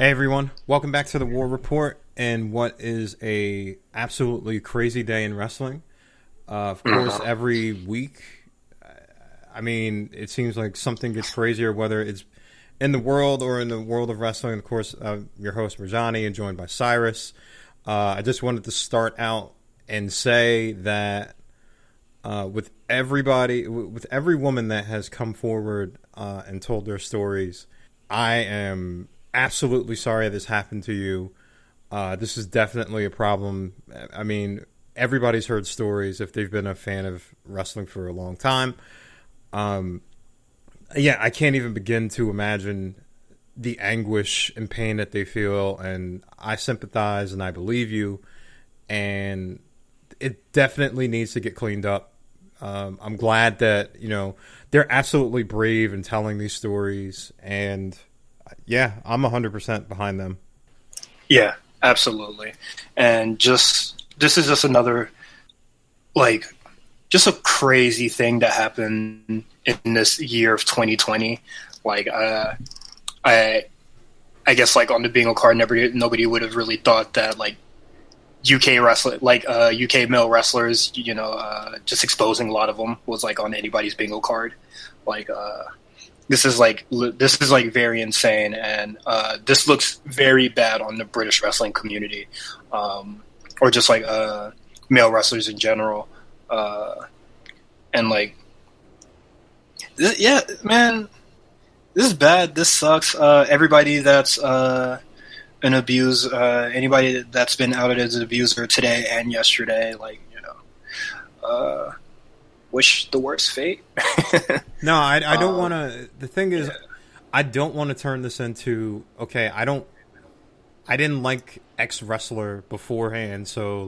Hey everyone, welcome back to the War Report and what is a absolutely crazy day in wrestling. Of course, every week, it seems like something gets crazier, whether it's in the world or in the world of wrestling. Of course, your host Murjani and joined by Cyrus. I just wanted to start out and say that with every woman that has come forward and told their stories, I am absolutely sorry this happened to you. This is definitely a problem. I mean, everybody's heard stories if they've been a fan of wrestling for a long time. I can't even begin to imagine the anguish and pain that they feel, and I sympathize and I believe you, and it definitely needs to get cleaned up. I'm glad that, they're absolutely brave in telling these stories, and yeah, I'm 100% behind them. Yeah, absolutely. And this is just another, just a crazy thing that happened in this year of 2020. I guess on the bingo card, nobody would have really thought that UK wrestling, UK male wrestlers, just exposing a lot of them was on anybody's bingo card. This is very insane, and this looks very bad on the British wrestling community, or just male wrestlers in general. Yeah, man, this is bad. This sucks. Everybody that's an anybody that's been outed as an abuser today and yesterday, wish the worst fate. No, I don't want to. The thing is, I don't want to turn this into okay. I didn't like X wrestler beforehand, so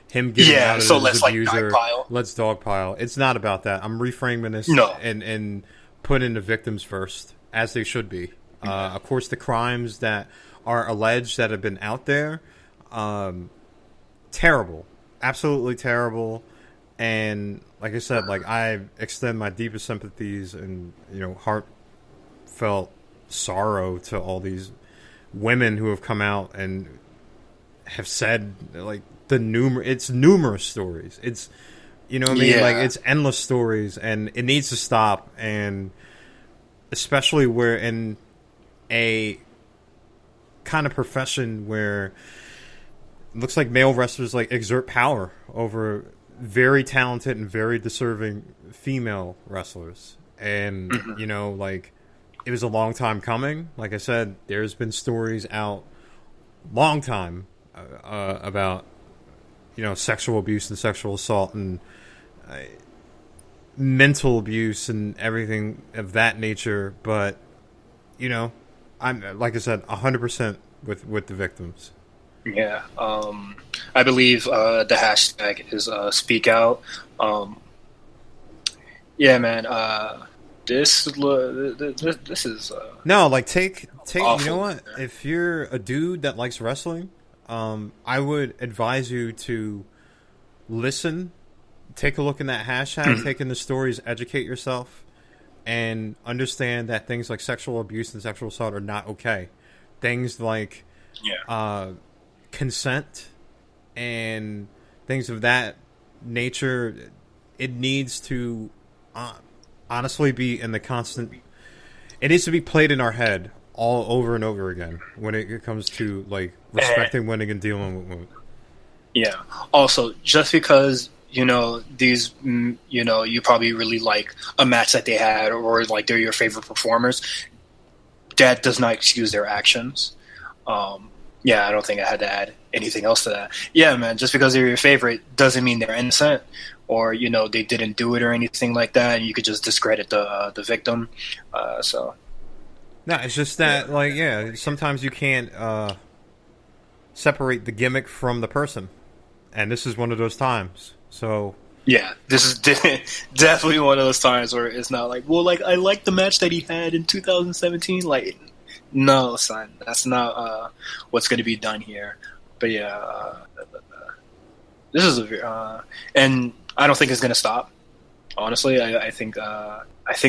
him getting out of let's abuser. Dogpile. Let's dogpile. It's not about that. I'm reframing this and putting the victims first, as they should be. Of course, the crimes that are alleged that have been out there, terrible, absolutely terrible. And like I said, I extend my deepest sympathies and heartfelt sorrow to all these women who have come out and have said it's numerous stories. It's it's endless stories, and it needs to stop. And especially we're in a kind of profession where it looks like male wrestlers exert power over very talented and very deserving female wrestlers. And it was a long time coming. Like I said, there's been stories out long time about sexual abuse and sexual assault and mental abuse and everything of that nature, but I'm, like I said, 100% with the victims. Yeah, I believe the hashtag is Speak Out. Yeah, man. This is no, take. awful. You know what? If you're a dude that likes wrestling, I would advise you to listen, take a look in that hashtag, take in the stories, educate yourself, and understand that things like sexual abuse and sexual assault are not okay. Things like consent and things of that nature, it needs to honestly be in the constant. It needs to be played in our head all over and over again when it comes to respecting women and dealing with women. Yeah. Also, just because these you probably really like a match that they had, or they're your favorite performers, that does not excuse their actions. I don't think I had to add anything else to that. Yeah, man, just because they're your favorite doesn't mean they're innocent, or they didn't do it or anything like that, and you could just discredit the victim. No, it's just that sometimes you can't separate the gimmick from the person, and this is one of those times. So yeah, this is definitely one of those times where it's not I like the match that he had in 2017. No, son, that's not what's going to be done here. But yeah, this is and I don't think it's going to stop. Honestly, I think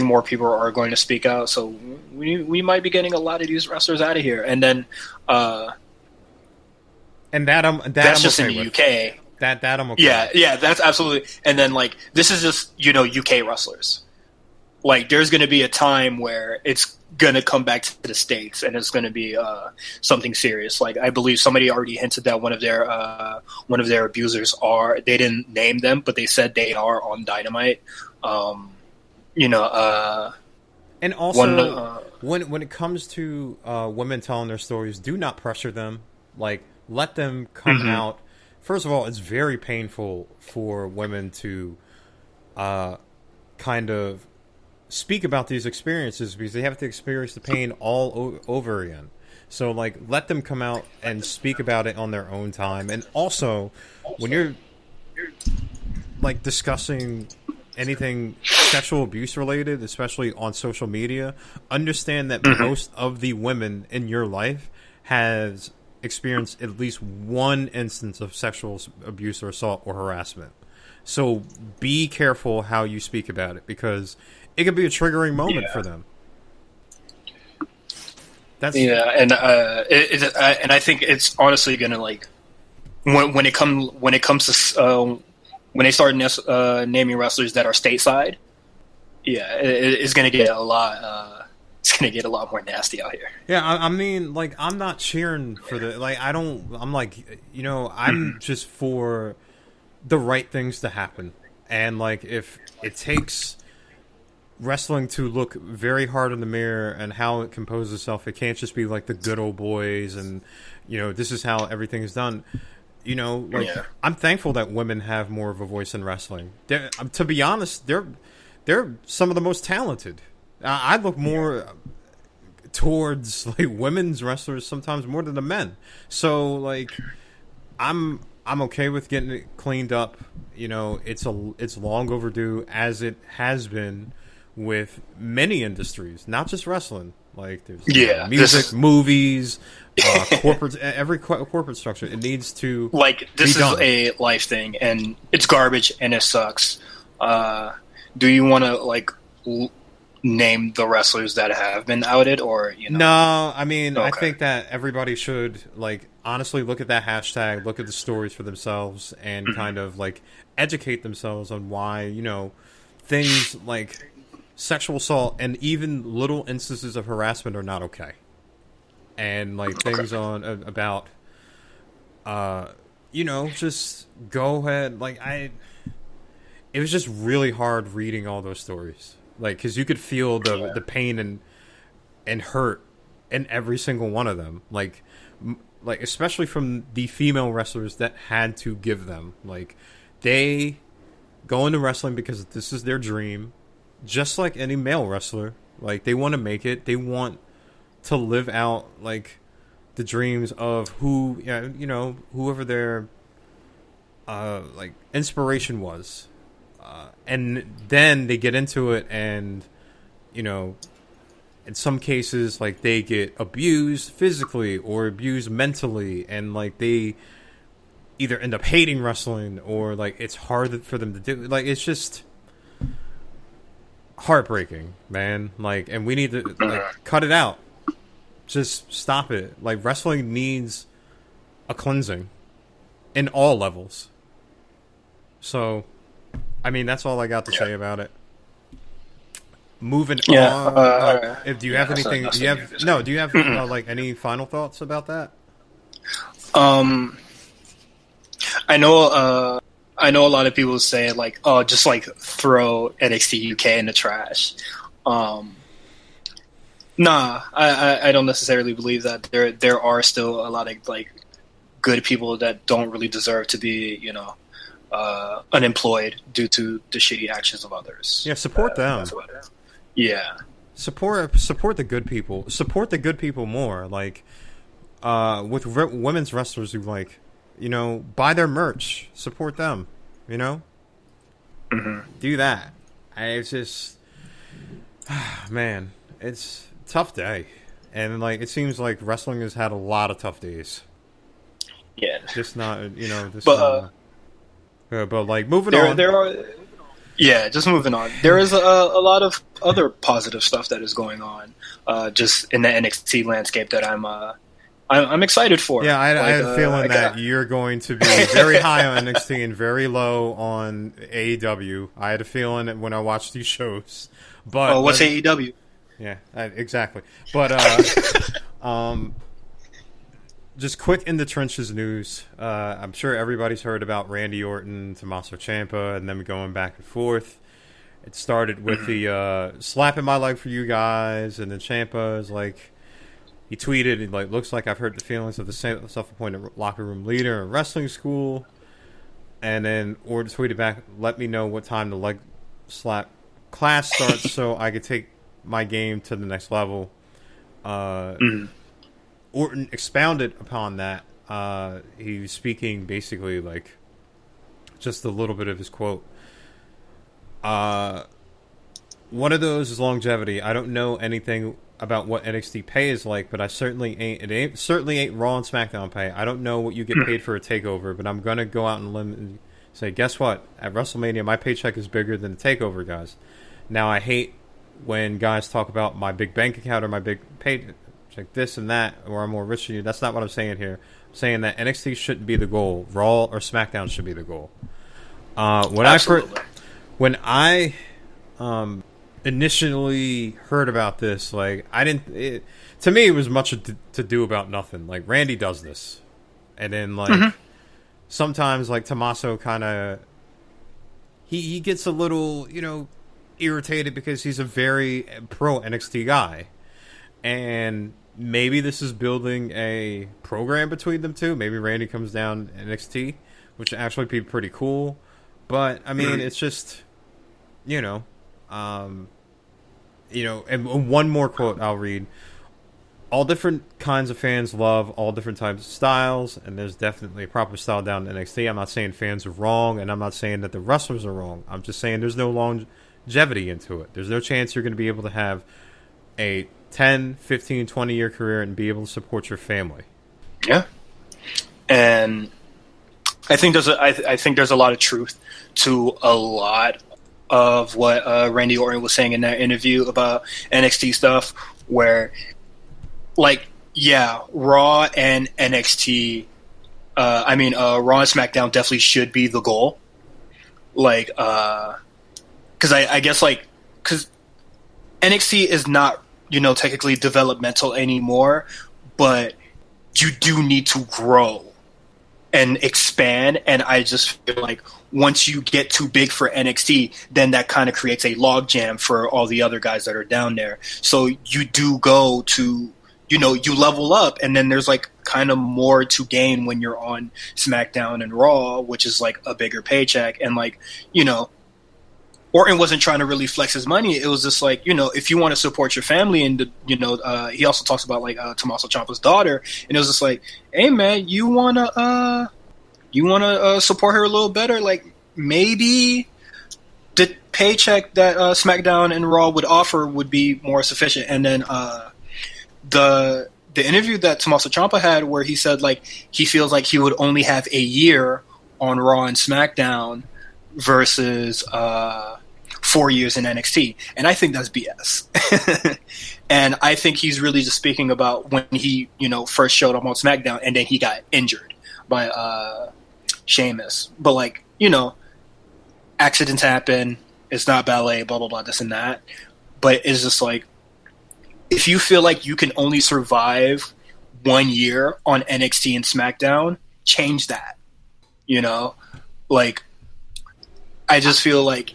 more people are going to speak out. So we might be getting a lot of these wrestlers out of here, and then And that's I'm just okay in the with. UK. That I'm okay Yeah, with. yeah, that's absolutely. And then like this is just UK wrestlers. Like there's going to be a time where it's going to come back to the States, and it's going to be something serious. Like I believe somebody already hinted that one of their abusers are. They didn't name them, but they said they are on Dynamite. You know, And also, when it comes to women telling their stories, do not pressure them. Like, let them come out. First of all, it's very painful for women to kind of speak about these experiences because they have to experience the pain all over again. So, like, let them come out and speak about it on their own time. And also, when you're, like, discussing anything sexual abuse related, especially on social media, understand that most of the women in your life has experienced at least one instance of sexual abuse or assault or harassment. So be careful how you speak about it because it could be a triggering moment for them. That's and I think it's honestly gonna like when it comes to when they start naming wrestlers that are stateside, it's gonna get a lot. It's gonna get a lot more nasty out here. Yeah, I mean, like, I'm not cheering for the like. I'm like, I'm just for the right things to happen, and like, if it takes wrestling to look very hard in the mirror and how it composes itself, it can't just be like the good old boys and this is how everything is done. I'm thankful that women have more of a voice in wrestling. To be honest, they're some of the most talented. I look more towards like women's wrestlers sometimes more than the men. So like, I'm okay with getting it cleaned up. It's long overdue, as it has been with many industries, not just wrestling. Like there's music, movies, corporate, every corporate structure. It needs to this is a life thing, and it's garbage and it sucks. Do you want to name the wrestlers that have been outed, or No, I mean, okay. I think that everybody should honestly look at that hashtag, look at the stories for themselves, and kind of educate themselves on why things like sexual assault and even little instances of harassment are not okay, and things on about just go ahead. It was just really hard reading all those stories, because you could feel the pain and hurt in every single one of them, especially from the female wrestlers that had to give them. They go into wrestling because this is their dream, just like any male wrestler. They want to make it. They want to live out the dreams of whoever their inspiration was, and then they get into it, and in some cases they get abused physically or abused mentally, and they either end up hating wrestling or it's hard for them to do. It's just heartbreaking, man. And we need to cut it out. Just stop it. Wrestling needs a cleansing in all levels. So, I mean, that's all I got to say about it. Moving on. Do you have anything? Do you have any final thoughts about that? I know a lot of people say just throw NXT UK in the trash. Nah, I don't necessarily believe that. There are still a lot of good people that don't really deserve to be unemployed due to the shitty actions of others. Yeah, support them. Yeah, support the good people. Support the good people more. With women's wrestlers who buy their merch. Support them. Do that. It's just, man, it's a tough day, and it seems like wrestling has had a lot of tough days. Yeah, just not but moving on. Yeah, just moving on. There is a lot of other positive stuff that is going on, just in the NXT landscape that I'm excited for. Yeah, I had a feeling that you're going to be very high on NXT and very low on AEW. I had a feeling that when I watched these shows. But what's AEW? Yeah, exactly. But just quick in the trenches news. I'm sure everybody's heard about Randy Orton, Tommaso Ciampa, and them going back and forth. It started with the slapping my leg for you guys, and then Ciampa is like, he tweeted, and like, looks like I've hurt the feelings of the self-appointed locker room leader in wrestling school. And then Orton tweeted back, let me know what time the leg slap class starts so I could take my game to the next level. Orton expounded upon that. He was speaking basically like just a little bit of his quote. One of those is longevity. I don't know anything about what NXT pay is like, but I certainly ain't. Certainly ain't Raw and SmackDown pay. I don't know what you get paid for a takeover, but I'm gonna go out and limb and say, guess what? At WrestleMania, my paycheck is bigger than the takeover guys. Now I hate when guys talk about my big bank account or my big paycheck, this and that, or I'm more rich than you. That's not what I'm saying here. I'm saying that NXT shouldn't be the goal. Raw or SmackDown should be the goal. When I initially heard about this, like to me it was much to do about nothing. Like Randy does this, and then like sometimes like Tommaso kind of he gets a little irritated because he's a very pro NXT guy, and maybe this is building a program between them two. Maybe Randy comes down NXT, which would actually be pretty cool. But I mean, it's just and one more quote I'll read. All different kinds of fans love all different types of styles, and there's definitely a proper style down in NXT. I'm not saying fans are wrong, and I'm not saying that the wrestlers are wrong. I'm just saying there's no longevity into it. There's no chance you're going to be able to have a 10, 15, 20-year career and be able to support your family. Yeah. And I think there's a lot of truth to a lot of what Randy Orton was saying in that interview about NXT stuff, where like, yeah, Raw and NXT, Raw and SmackDown definitely should be the goal. Like, because I guess like, because NXT is not, technically developmental anymore, but you do need to grow and expand. And I just feel like once you get too big for NXT, then that kind of creates a logjam for all the other guys that are down there. So you do go to, you level up, and then there's like kind of more to gain when you're on SmackDown and Raw, which is like a bigger paycheck. And like, Orton wasn't trying to really flex his money. It was just like, if you want to support your family, and he also talks about like Tommaso Ciampa's daughter, and it was just like, hey man, you wanna support her a little better? Like maybe the paycheck that SmackDown and Raw would offer would be more sufficient. And then the interview that Tommaso Ciampa had, where he said like he feels like he would only have a year on Raw and SmackDown versus 4 years in NXT, and I think that's BS. And I think he's really just speaking about when he, first showed up on SmackDown, and then he got injured by Sheamus. But like, accidents happen. It's not ballet. Blah blah blah. This and that. But it's just like, if you feel like you can only survive 1 year on NXT and SmackDown, change that. Like, I just feel like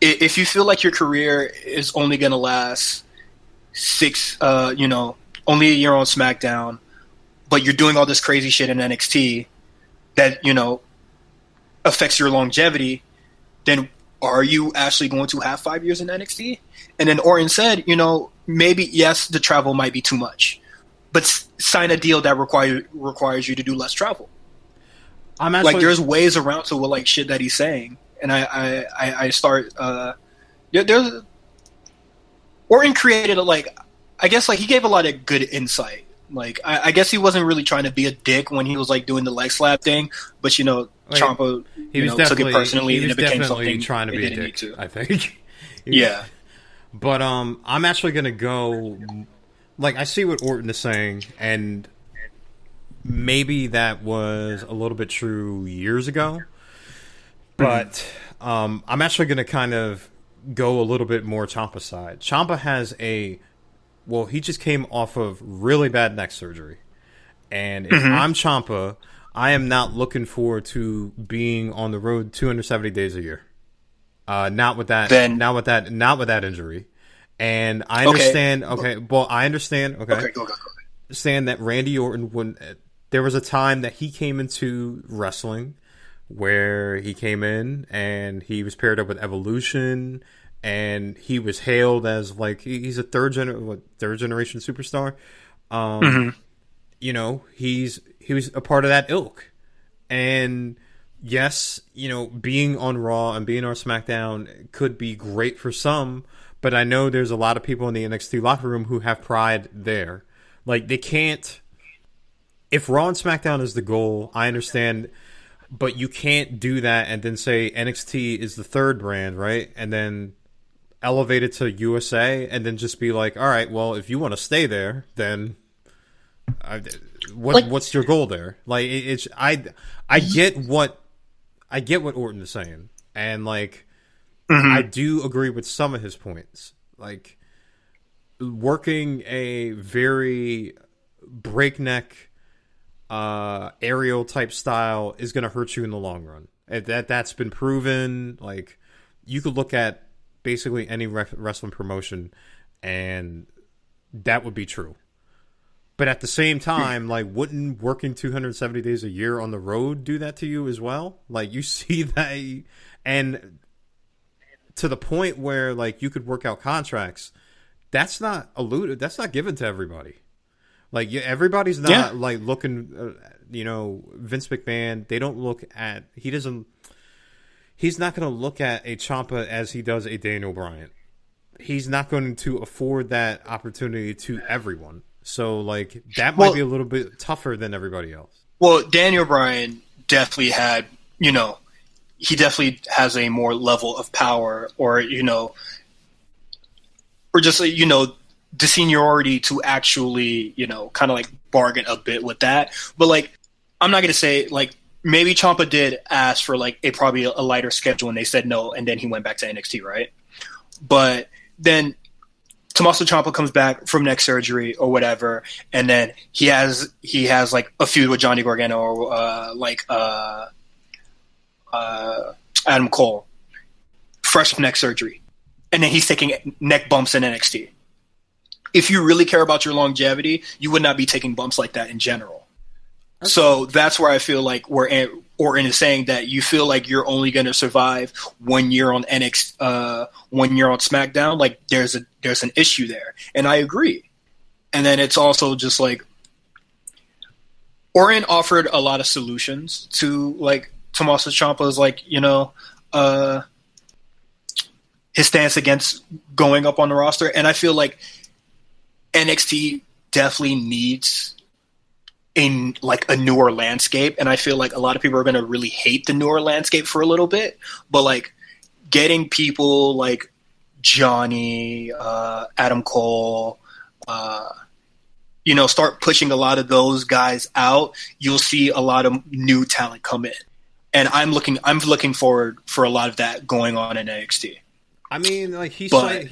if you feel like your career is only going to last only a year on SmackDown, but you're doing all this crazy shit in NXT that, affects your longevity, then are you actually going to have 5 years in NXT? And then Orton said, maybe, yes, the travel might be too much, but sign a deal that requires you to do less travel. I'm actually, like, there's ways around to like shit that he's saying. And there's Orton created he gave a lot of good insight Like, I guess he wasn't really trying to be a dick when he was like doing the leg slap thing, but Ciampa took it personally, and it became something trying to be a dick. I think. Yeah. But I'm actually gonna go. Like, I see what Orton is saying, and maybe that was a little bit true years ago. But I'm actually gonna kind of go a little bit more Ciampa's side. Ciampa has he just came off of really bad neck surgery, and if I'm Ciampa, I am not looking forward to being on the road 270 days a year. Not with that injury. And I understand. I understand. Okay, go. Understand that Randy Orton there was a time that he came into wrestling where he came in and he was paired up with Evolution, and he was hailed as like he's a third generation superstar. You know, he was a part of that ilk, and yes, you know, being on Raw and being on SmackDown could be great for some, but I know there's a lot of people in the NXT locker room who have pride there. Like, they can't. If Raw and SmackDown is the goal, I understand, but you can't do that and then say NXT is the third brand, right? And then elevate it to USA, and then just be like, all right, well, if you want to stay there, then what's your goal there? Like, I get what Orton is saying, and like I do agree with some of his points. Like, working a very breakneck aerial type style is going to hurt you in the long run. That's been proven. Like, you could look at basically any wrestling promotion, and that would be true. But at the same time, like, wouldn't working 270 days a year on the road do that to you as well? Like, you see that, and to the point where, like, you could work out contracts. That's not That's not given to everybody. Like, everybody's not like looking. Vince McMahon. They don't look at. He's not going to look at a Ciampa as he does a Daniel Bryan. He's not going to afford that opportunity to everyone. So, like, that might be a little bit tougher than everybody else. Well, Daniel Bryan definitely had, he definitely has a more level of power, or just, the seniority to actually, kind of like bargain a bit with that. But, like, I'm not going to say, like, maybe Ciampa did ask for, like, probably a lighter schedule, and they said no, and then he went back to NXT, right? But then Tommaso Ciampa comes back from neck surgery or whatever, and then he has like a feud with Johnny Gargano or Adam Cole, fresh from neck surgery, and then he's taking neck bumps in NXT. If you really care about your longevity, you would not be taking bumps like that in general. Okay. So that's where I feel like Orton is saying that you feel like you're only going to survive when you're on when you're on SmackDown. Like, there's an issue there, and I agree. And then it's also just like Orton offered a lot of solutions to, like, Tommaso Ciampa's, like, his stance against going up on the roster, and I feel like NXT definitely needs a newer landscape, and I feel like a lot of people are going to really hate the newer landscape for a little bit, but, like, getting people like Johnny, Adam Cole, start pushing a lot of those guys out, you'll see a lot of new talent come in, and I'm looking forward for a lot of that going on in NXT. I mean, like, he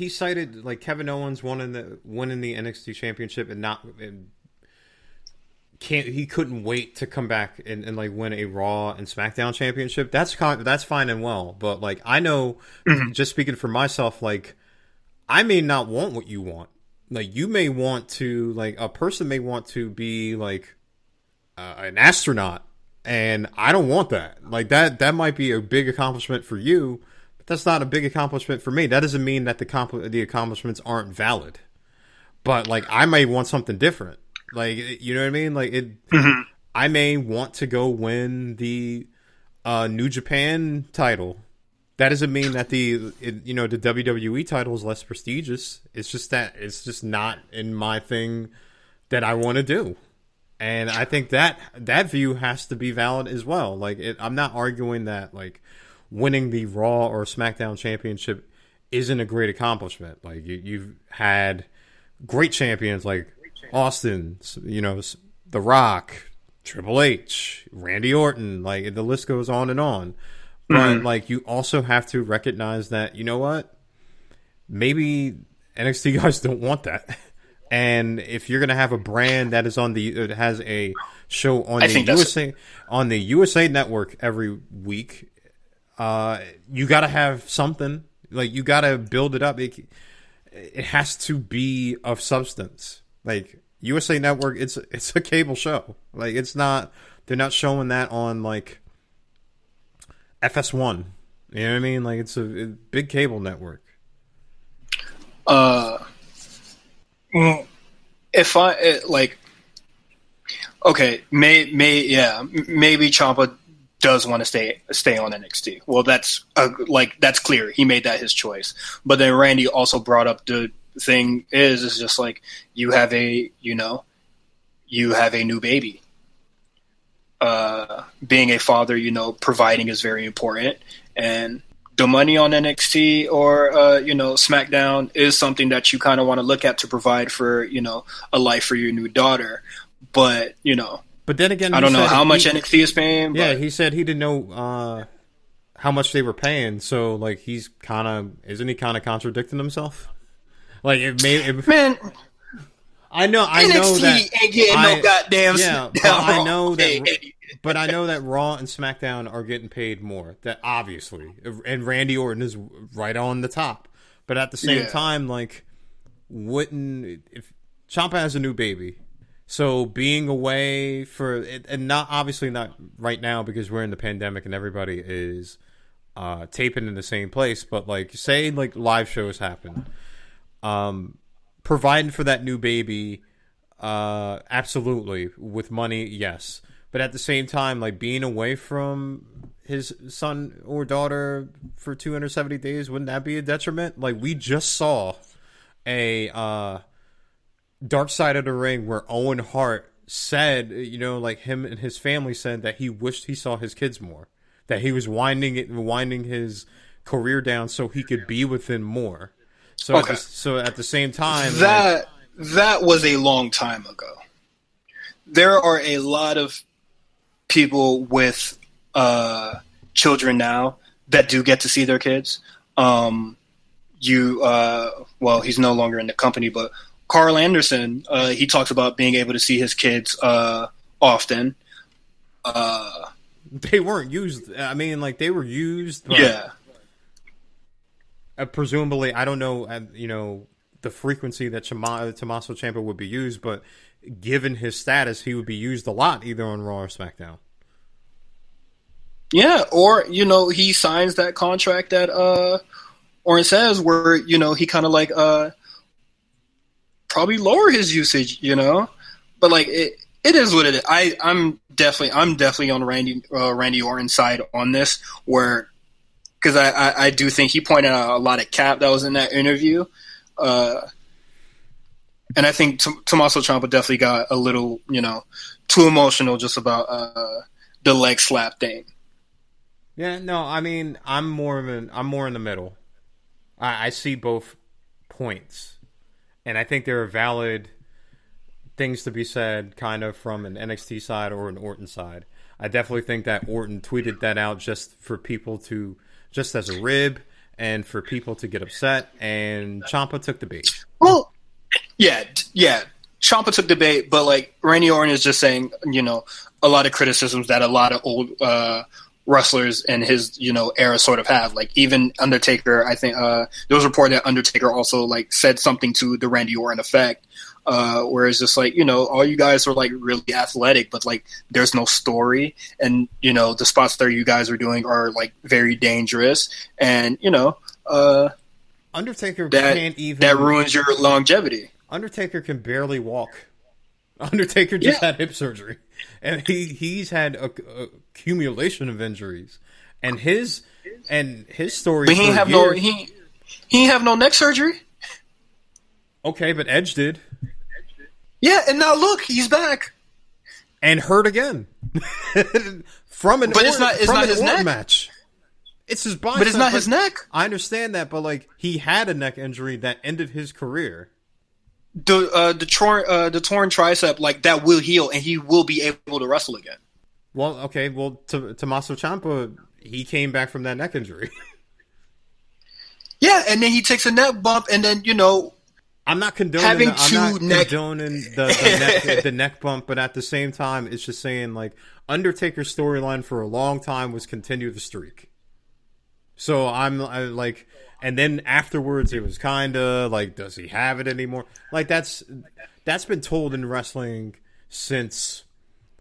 cited like Kevin Owens winning the NXT championship he couldn't wait to come back and like win a Raw and SmackDown championship. That's fine and well, but, like, I know, just speaking for myself, like, I may not want what you want. Like, you may want to, like, a person may want to be like an astronaut, and I don't want that. Like, that might be a big accomplishment for you. That's not a big accomplishment for me. That doesn't mean that the accomplishments aren't valid. But, like, I may want something different. Like, you know what I mean? Like, I may want to go win the New Japan title. That doesn't mean that the WWE title is less prestigious. It's just that it's just not in my thing that I want to do. And I think that view has to be valid as well. Like, I'm not arguing that, like, winning the Raw or SmackDown championship isn't a great accomplishment. Like, you've had great champions like Austin, you know, The Rock, Triple H, Randy Orton, like, the list goes on and on. But, like, you also have to recognize that, you know what? Maybe NXT guys don't want that. And if you're going to have a brand that is has a show on the USA Network every week, you got to have something. Like, you got to build it up. It has to be of substance. Like, USA Network, it's a cable show. Like, they're not showing that on, like, FS1. You know what I mean? Like, it's a big cable network. If maybe Ciampa does want to stay on NXT. Well, that's clear. He made that his choice. But then Randy also brought up the thing is just like you have a new baby. Being a father, providing is very important, and the money on NXT or SmackDown is something that you kind of want to look at to provide for a life for your new daughter. But but then again, I don't know how much NXT is paying. Yeah, he said he didn't know how much they were paying. So like, isn't he kind of contradicting himself? Like, man. I know NXT that ain't getting no goddamn. Yeah, but I know that. But I know that Raw and SmackDown are getting paid more. That obviously, and Randy Orton is right on the top. But at the same time, like, if Ciampa has a new baby, so being away for it, and not right now because we're in the pandemic and everybody is taping in the same place. But like, say like live shows happen, providing for that new baby, absolutely, with money, yes. But at the same time, like, being away from his son or daughter for 270 days, wouldn't that be a detriment? Like, we just saw a Dark Side of the Ring where Owen Hart said, like, him and his family said that he wished he saw his kids more, that he was winding his career down so he could be with them more. So, okay. So at the same time, that was a long time ago. There are a lot of people with children now that do get to see their kids. Well, he's no longer in the company, but Carl Anderson, he talks about being able to see his kids often. They weren't used. I mean, like, they were used. But, yeah. Presumably, I don't know, the frequency that Tommaso Ciampa would be used, but given his status, he would be used a lot, either on Raw or SmackDown. Yeah, or, he signs that contract that Orton says where, he kind of like probably lower his usage, But like it is what it is. I'm definitely on Randy Orton's side on this, where because I do think he pointed out a lot of cap that was in that interview. And I think Tommaso Ciampa definitely got a little, too emotional just about the leg slap thing. Yeah, no, I mean, I'm more in the middle. I see both points, and I think there are valid things to be said, kind of from an NXT side or an Orton side. I definitely think that Orton tweeted that out just as a rib, and for people to get upset, and Ciampa took the bait. Well, yeah. Ciampa took the bait, but like Randy Orton is just saying, a lot of criticisms that a lot of old wrestlers in his, era sort of have. Like even Undertaker, I think there was a report that Undertaker also like said something to the Randy Orton effect, where it's just like, all you guys are like really athletic, but like there's no story, and the spots that you guys are doing are like very dangerous, and Undertaker can't even. That ruins your longevity. Undertaker can barely walk. Undertaker just had hip surgery, and he's had a accumulation of injuries, and his story. But he ain't have no neck surgery. Okay, but Edge did. Yeah, and now look, he's back. And hurt again. From an It's not his Orton neck match. It's his bicep. But it's not his neck. I understand that, but like he had a neck injury that ended his career. The torn tricep, like that will heal, and he will be able to wrestle again. Well, okay. Well, Tommaso Ciampa, he came back from that neck injury. Yeah, and then he takes a neck bump, and then I'm not condoning the neck bump, but at the same time, it's just saying like Undertaker's storyline for a long time was continue the streak. So I'm like, and then afterwards it was kind of like, does he have it anymore? Like that's been told in wrestling since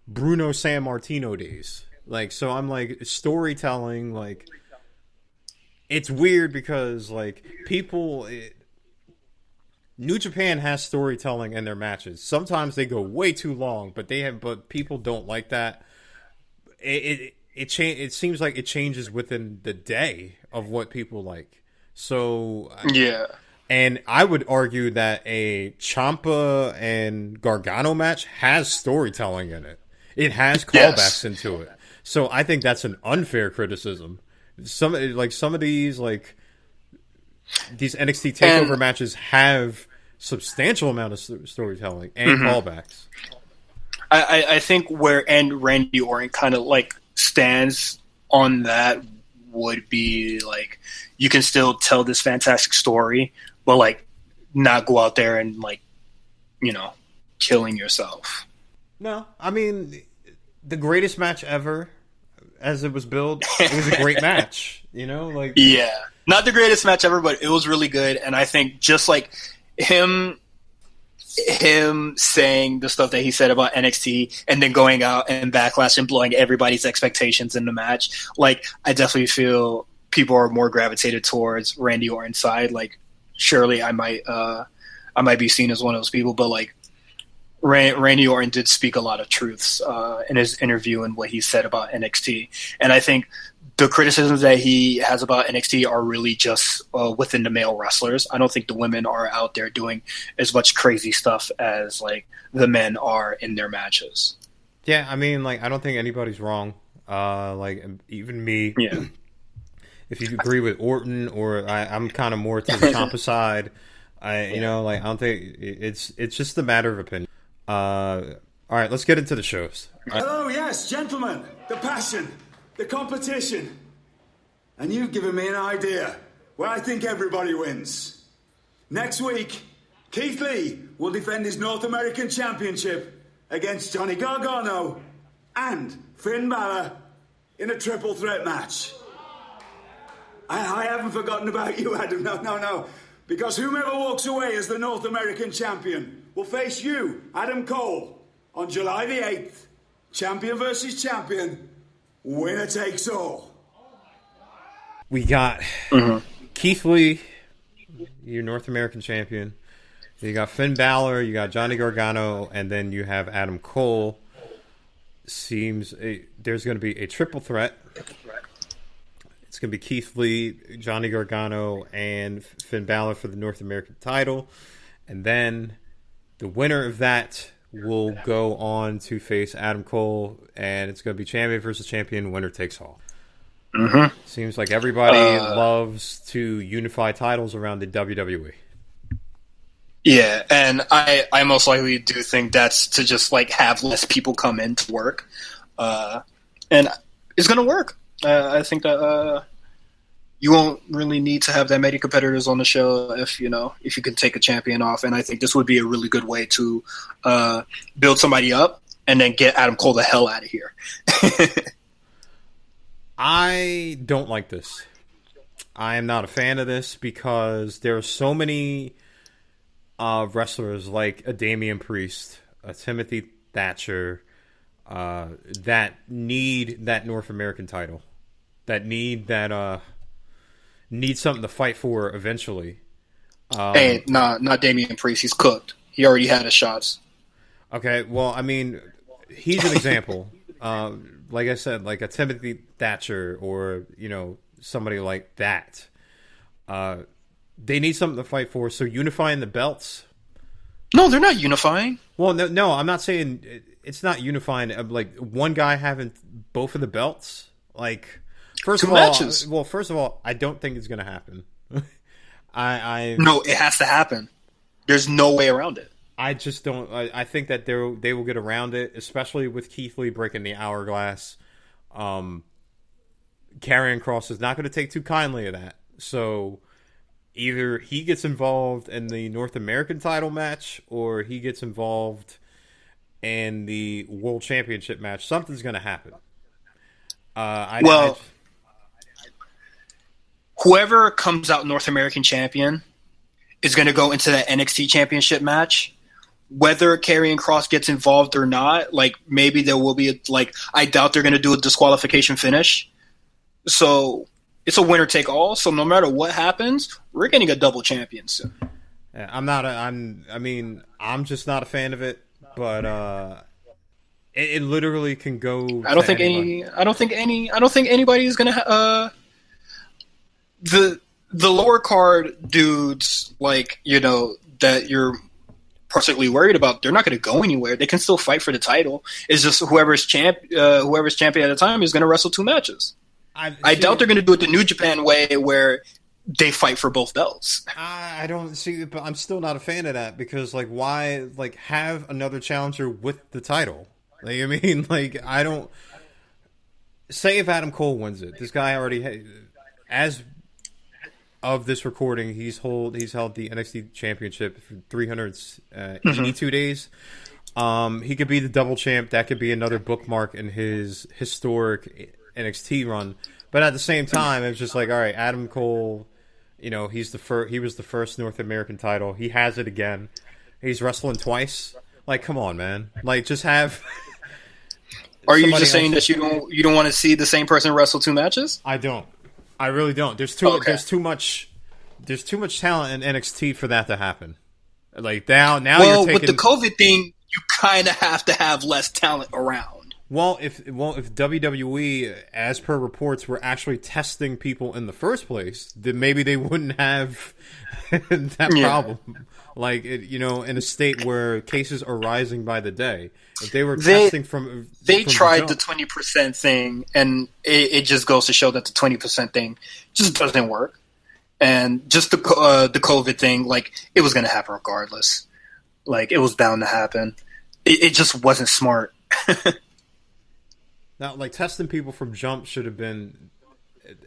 Bruno Sammartino days. Like, so I'm like, storytelling, like, it's weird because like New Japan has storytelling in their matches. Sometimes they go way too long, but people don't like that. It seems like it changes within the day of what people like. So yeah, and I would argue that a Ciampa and Gargano match has storytelling in it. It has callbacks into it. So I think that's an unfair criticism. Some of these NXT takeover matches have substantial amount of storytelling and callbacks. I think where Randy Orton kind of like stands on that would be like, you can still tell this fantastic story, but like not go out there and like, killing yourself. No, I mean, the greatest match ever, as it was billed, it was a great match. Yeah, not the greatest match ever, but it was really good. And I think just like him saying the stuff that he said about NXT and then going out and Backlash and blowing everybody's expectations in the match, like I definitely feel people are more gravitated towards Randy Orton's side. Like, surely I might be seen as one of those people, but like Randy Orton did speak a lot of truths in his interview and what he said about NXT. And I think the criticisms that he has about NXT are really just within the male wrestlers. I don't think the women are out there doing as much crazy stuff as like the men are in their matches. Yeah, I mean, like, I don't think anybody's wrong. Like, even me. Yeah. If you agree with Orton, or I'm kind of more to the Ciampa side, I don't think it's just a matter of opinion. All right, let's get into the shows. Hello, yes, gentlemen. The passion. The competition. And you've given me an idea where I think everybody wins. Next week, Keith Lee will defend his North American Championship against Johnny Gargano and Finn Balor in a triple threat match. I haven't forgotten about you, Adam. No. Because whomever walks away as the North American champion will face you, Adam Cole, on July the 8th. Champion versus champion. Winner takes all. We got Keith Lee, your North American champion. You got Finn Balor, you got Johnny Gargano, and then you have Adam Cole. Seems there's going to be a triple threat. It's going to be Keith Lee, Johnny Gargano, and Finn Balor for the North American title. And then the winner of that will go on to face Adam Cole, and it's going to be champion versus champion, winner takes all. Mm-hmm. Seems like everybody loves to unify titles around the WWE. Yeah, and I most likely do think that's to just like have less people come in to work, and it's going to work. I think that you won't really need to have that many competitors on the show if you can take a champion off, and I think this would be a really good way to build somebody up and then get Adam Cole the hell out of here. I don't like this. I am not a fan of this because there are so many wrestlers like a Damian Priest, a Timothy Thatcher, that need that North American title, that need something to fight for eventually. Hey, not Damian Priest. He's cooked. He already had his shots. Okay, well, I mean, he's an example. Like I said, like a Timothy Thatcher or, somebody like that. They need something to fight for, so unifying the belts No, they're not unifying. Well, no, I'm not saying it's not unifying. Like one guy having both of the belts. Like first Two of matches. all, I don't think it's going to happen. No, it has to happen. There's no way around it. I just don't. I think that they will get around it, especially with Keith Lee breaking the hourglass. Karrion Kross is not going to take too kindly of that. So either he gets involved in the North American title match, or he gets involved in the World Championship match. Something's going to happen. Whoever comes out North American champion is going to go into that NXT Championship match. Whether Karrion Kross gets involved or not, like maybe there will be I doubt they're going to do a disqualification finish. So it's a winner take all. So no matter what happens, we're getting a double champion soon. Yeah, I'm just not a fan of it, but it literally can go. I don't think anybody is going to the lower card dudes that you're particularly worried about. They're not going to go anywhere. They can still fight for the title. It's just whoever's champion at the time is going to wrestle two matches. I doubt they're going to do it the New Japan way where they fight for both belts. I don't see it, but I'm still not a fan of that because why have another challenger with the title? I don't say if Adam Cole wins it. This guy already as of this recording, he's held the NXT Championship for 382 days. He could be the double champ. That could be another bookmark in his historic NXT run. But at the same time, it's just all right, Adam Cole, he was the first North American title. He has it again. He's wrestling twice. Come on, man. Just have. Are you just saying that you don't want to see the same person wrestle two matches? I don't. I really don't. There's too much talent in NXT for that to happen. Now you're taking. With the COVID thing, you kind of have to have less talent around. If WWE, as per reports, were actually testing people in the first place, then maybe they wouldn't have that problem. In a state where cases are rising by the day. If they were testing from tried the 20% thing, and it just goes to show that the 20% thing just doesn't work. And just the COVID thing, it was going to happen regardless. It was bound to happen. It just wasn't smart. Now, testing people from jump should have been.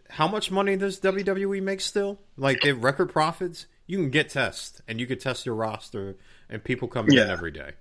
How much money does WWE make still? Their record profits. You can get tests, and you could test your roster, and people come in every day.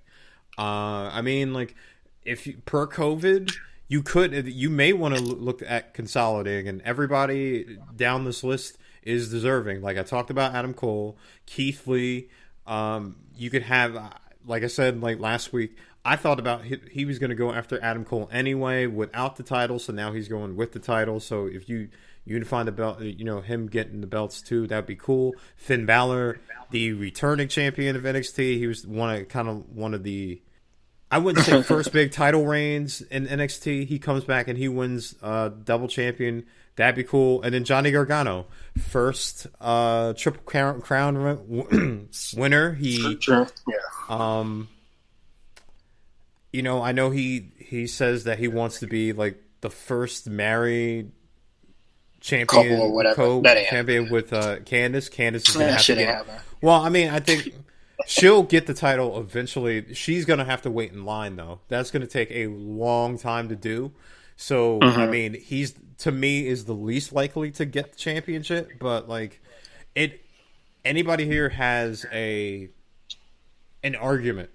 If per COVID, you may want to look at consolidating, and everybody down this list is deserving. I talked about Adam Cole, Keith Lee. You could have, like I said, last week, I thought about he was going to go after Adam Cole anyway without the title, so now he's going with the title. So if you unify the belt, him getting the belts too, that'd be cool. Finn Balor, the returning champion of NXT, he was one of the. I wouldn't say first big title reigns in NXT. He comes back and he wins double champion. That'd be cool. And then Johnny Gargano, first triple crown winner. I know he says that he wants to be the first married champion, couple or whatever. Champion with Candice. Candice is going to have to get. Well, I think. She'll get the title eventually. She's going to have to wait in line, though. That's going to take a long time to do. So, he's, to me, is the least likely to get the championship. But, anybody here has an argument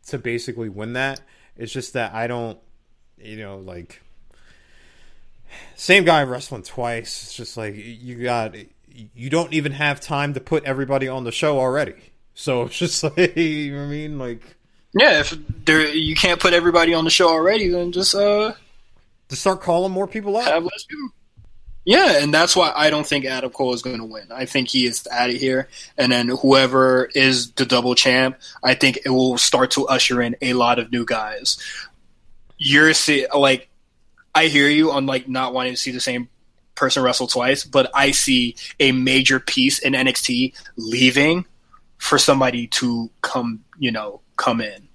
to basically win that. It's just that I don't, same guy wrestling twice. It's just you don't even have time to put everybody on the show already. So it's just yeah, if you can't put everybody on the show already, then just start calling more people up. Have less people. Yeah, and that's why I don't think Adam Cole is going to win. I think he is out of here, and then whoever is the double champ, I think it will start to usher in a lot of new guys. I hear you on not wanting to see the same person wrestle twice, but I see a major piece in NXT leaving for somebody to come in.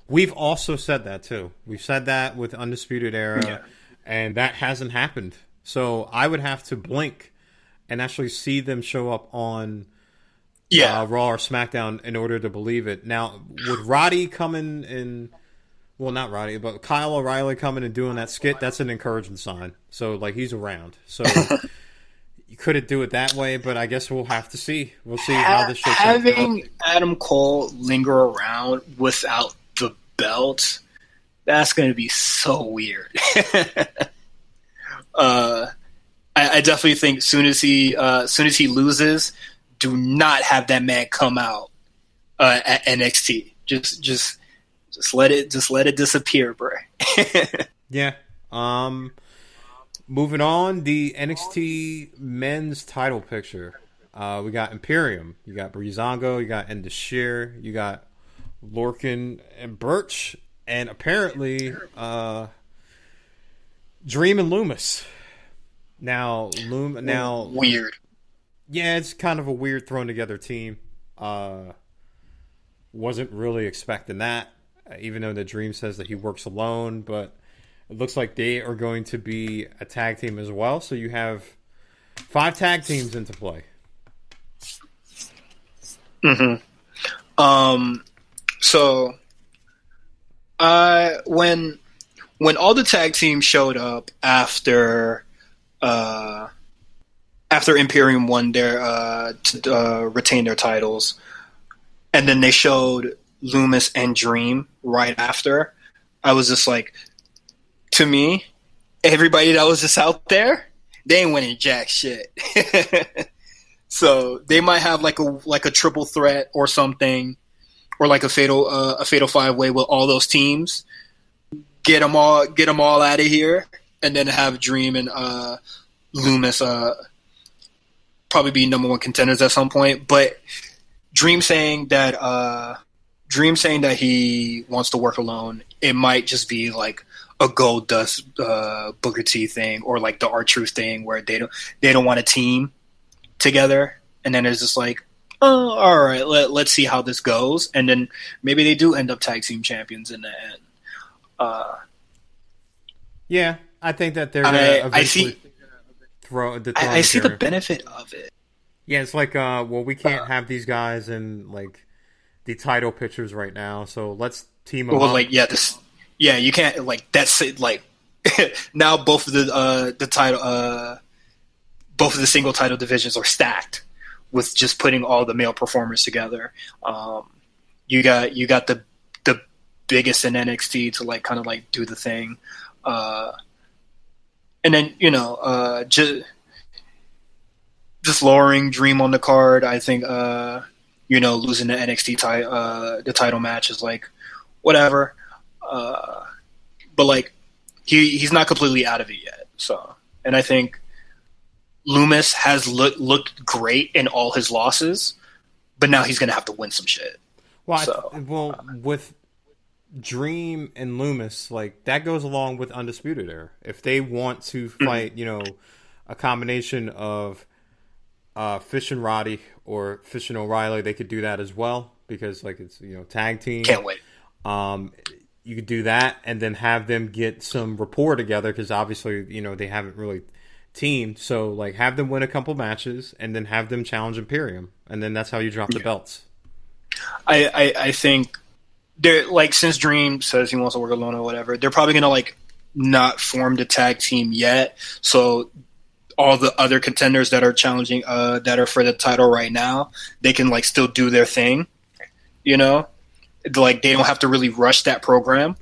We've also said that too. We've said that with Undisputed Era, Yeah. and that hasn't happened. So I would have to blink and actually see them show up on Raw or SmackDown in order to believe it. Now, with Roddy coming in, well, not Roddy, but Kyle O'Reilly coming and doing that skit, that's an encouraging sign. So, like, he's around. So you couldn't do it that way, but I guess we'll have to see. We'll see how this shakes out. Having Adam Cole linger around without the belt, that's going to be so weird. I definitely think soon as he loses, do not have that man come out at NXT. Just let it disappear, bro. Yeah. Moving on, the NXT men's title picture. We got Imperium. You got Breezango. You got Endashir. You got Lorcan and Birch. And apparently, Dream and Loomis. Now, Weird. Yeah, it's kind of a weird thrown together team. Wasn't really expecting that, even though the Dream says that he works alone, but it looks like they are going to be a tag team as well. So you have 5 tag teams into play. Mm-hmm. So, when all the tag teams showed up after Imperium won their to retain their titles, and then they showed Loomis and Dream right after, I was just like, to me, everybody that was just out there, they ain't winning jack shit. So they might have like a triple threat or something, or like a fatal 5-way with all those teams. Get them all out of here, and then have Dream and Loomis probably be number 1 contenders at some point. But Dream saying that he wants to work alone, it might just be like a Goldust Booker T thing, or like the R-Truth thing, where they don't want a team together, and then it's just like, oh, all right, let's see how this goes, and then maybe they do end up tag team champions in the end. Yeah, I think that they're gonna eventually throw the. I see the benefit of it. Yeah, it's like, well, we can't have these guys in like the title pictures right now, so let's team them up. Like, you can't, like, that's it. Like, now both of the title, both of the single title divisions are stacked with just putting all the male performers together. You got the biggest in NXT to like kind of like do the thing, and then just lowering Dream on the card. I think losing the NXT the title match is like whatever, but like he's not completely out of it yet. So, and I think Loomis has looked great in all his losses, but now he's gonna have to win some shit. Well, with Dream and Loomis, like that goes along with Undisputed Era. If they want to fight, a combination of Fish and Roddy or Fish and O'Reilly, they could do that as well, because like it's tag team. Can't wait. You could do that and then have them get some rapport together, because obviously they haven't really teamed. So like have them win a couple matches and then have them challenge Imperium, and then that's how you drop the belts. I think they're like, since Dream says he wants to work alone or whatever, they're probably gonna like not form the tag team yet. So all the other contenders that are challenging, that are for the title right now, they can like still do their thing. Like they don't have to really rush that program.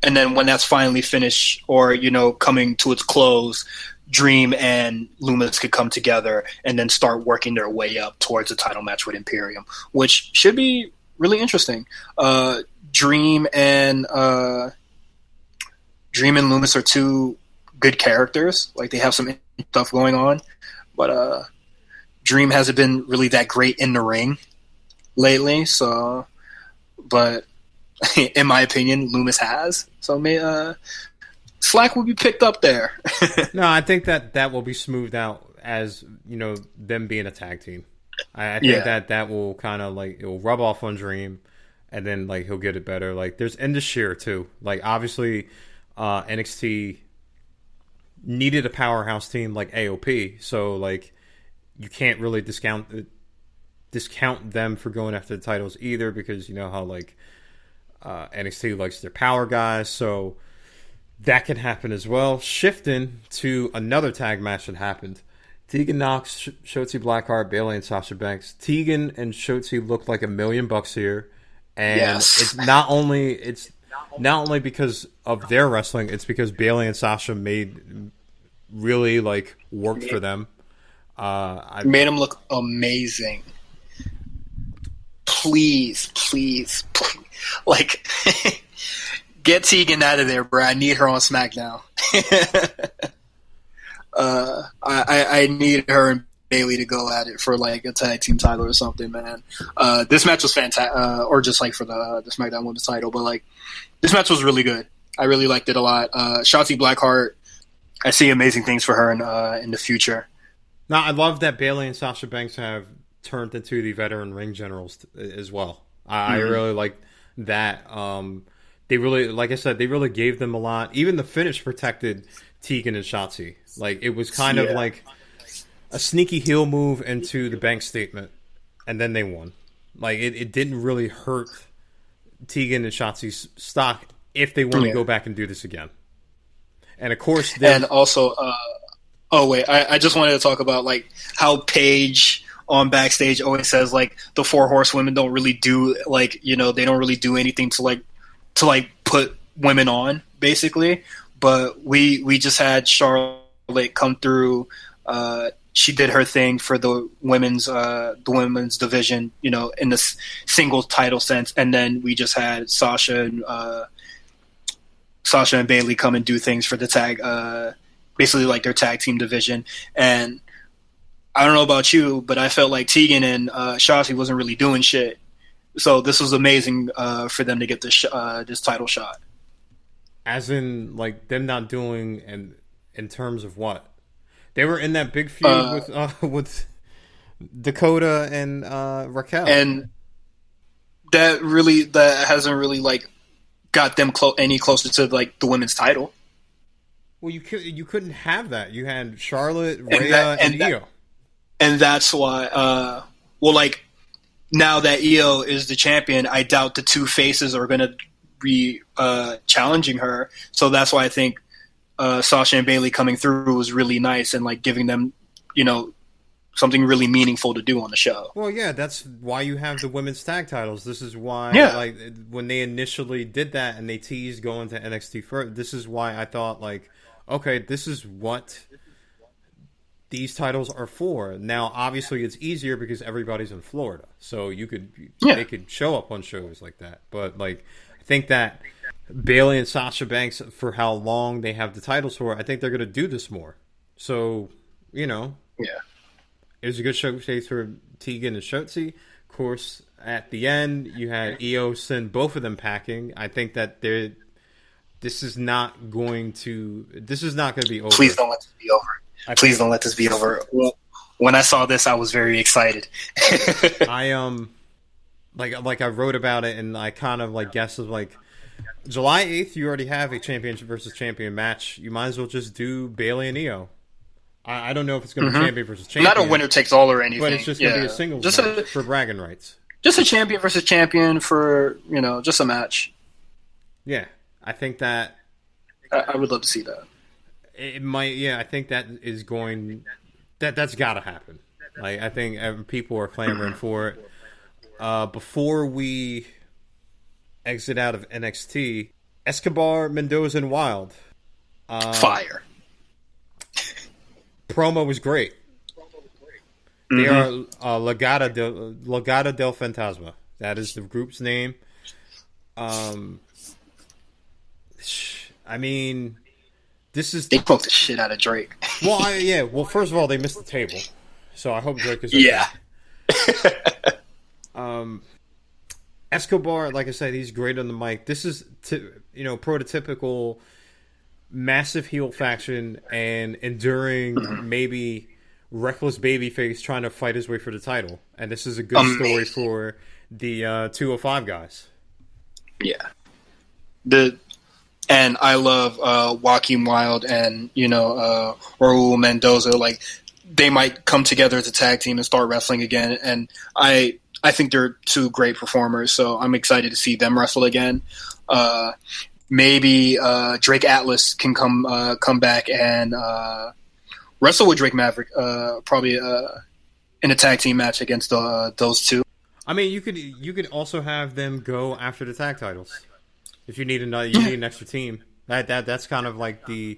And then when that's finally finished, or coming to its close, Dream and Loomis could come together and then start working their way up towards a title match with Imperium, which should be really interesting. Dream and Loomis are 2 good characters. Like they have some stuff going on, but Dream hasn't been really that great in the ring lately. So, but in my opinion, Loomis has. So slack will be picked up there. No, I think that will be smoothed out as them being a tag team. I think that will kind of like, it will rub off on Dream, and then like he'll get it better. Like there's Indus too. Like obviously, NXT needed a powerhouse team like AOP, so like you can't really discount them for going after the titles either, because you know how like NXT likes their power guys, so that can happen as well. Shifting to another tag match that happened. Tegan Nox, Shotzi Blackheart, Bayley, and Sasha Banks. Tegan and Shotzi look like $1 million here, and it's not only because of their wrestling, it's because Bayley and Sasha really like worked for them. Made them look amazing. Please, like, get Tegan out of there, bro. I need her on SmackDown. I need her and Bayley to go at it for like a tag team title or something, man. This match was fantastic, or just like for the SmackDown Women's title, but like this match was really good. I really liked it a lot. Shotzi Blackheart, I see amazing things for her in the future. Now, I love that Bayley and Sasha Banks have turned into the veteran ring generals as well. I really like that. They really, like I said, they really gave them a lot. Even the finish protected Tegan and Shotzi. Like, it was kind of like a sneaky heel move into the bank statement, and then they won. Like, it didn't really hurt Tegan and Shotzi's stock if they want to go back and do this again. And of course, and also, I just wanted to talk about like how Paige on backstage always says like the four horsewomen don't really do like, you know, they don't really do anything to put women on basically. But we just had Charlotte come through. She did her thing for the women's division, you know, in the single title sense, and then we just had Sasha and Bayley come and do things for the tag, basically like their tag team division. And I don't know about you, but I felt like Tegan and Shotzi wasn't really doing shit. So this was amazing for them to get this title shot. As in, like, them not doing, and in terms of what? They were in that big feud with Dakota and Raquel. And that hasn't really, like, got them any closer to, like, the women's title. Well, you couldn't have that. You had Charlotte, Rhea, and Io. And that's why, like, now that Io is the champion, I doubt the two faces are going to be challenging her. So that's why I think Sasha and Bayley coming through was really nice and, like, giving them, you know, something really meaningful to do on the show. Well, yeah, that's why you have the women's tag titles. This is why, like, when they initially did that and they teased going to NXT first, this is why I thought, like, okay, this is what these titles are for. Now, obviously, it's easier because everybody's in Florida, so they could show up on shows like that. But, like, I think that Bayley and Sasha Banks, for how long they have the titles for, I think they're going to do this more. So, you know, it was a good showcase for Tegan and Shotzi. Of course, at the end, you had Io send both of them packing. I think that this is not going to be over. Please don't let this be over. Please don't let this be over. Well, when I saw this, I was very excited. I I wrote about it, and I kind of like guessed like July 8th. You already have a championship versus champion match. You might as well just do Bayley and Io. I don't know if it's going to be champion versus champion. Not a winner takes all or anything, but it's just going to be a singles match for bragging rights. Just a champion versus champion for, you know, just a match. Yeah, I think that I would love to see that. It might, I think that is going. That's got to happen. Like, I think people are clamoring for it. Before we exit out of NXT, Escobar, Mendoza, and Wild. Fire. Promo was great. They are Legada del Fantasma. That is the group's name. I mean, this is... They poked the shit out of Drake. Well, well, first of all, they missed the table. So I hope Drake is okay. Yeah. Escobar, like I said, he's great on the mic. This is, prototypical massive heel faction and enduring maybe reckless babyface trying to fight his way for the title, and this is a good story for the 205 guys. Yeah, and I love Joaquin Wilde and Raul Mendoza. Like, they might come together as a tag team and start wrestling again, and I think they're two great performers, so I'm excited to see them wrestle again. Maybe Drake Atlas can come back and wrestle with Drake Maverick, probably in a tag team match against those two. I mean, you could also have them go after the tag titles if you need an extra team. That's kind of like the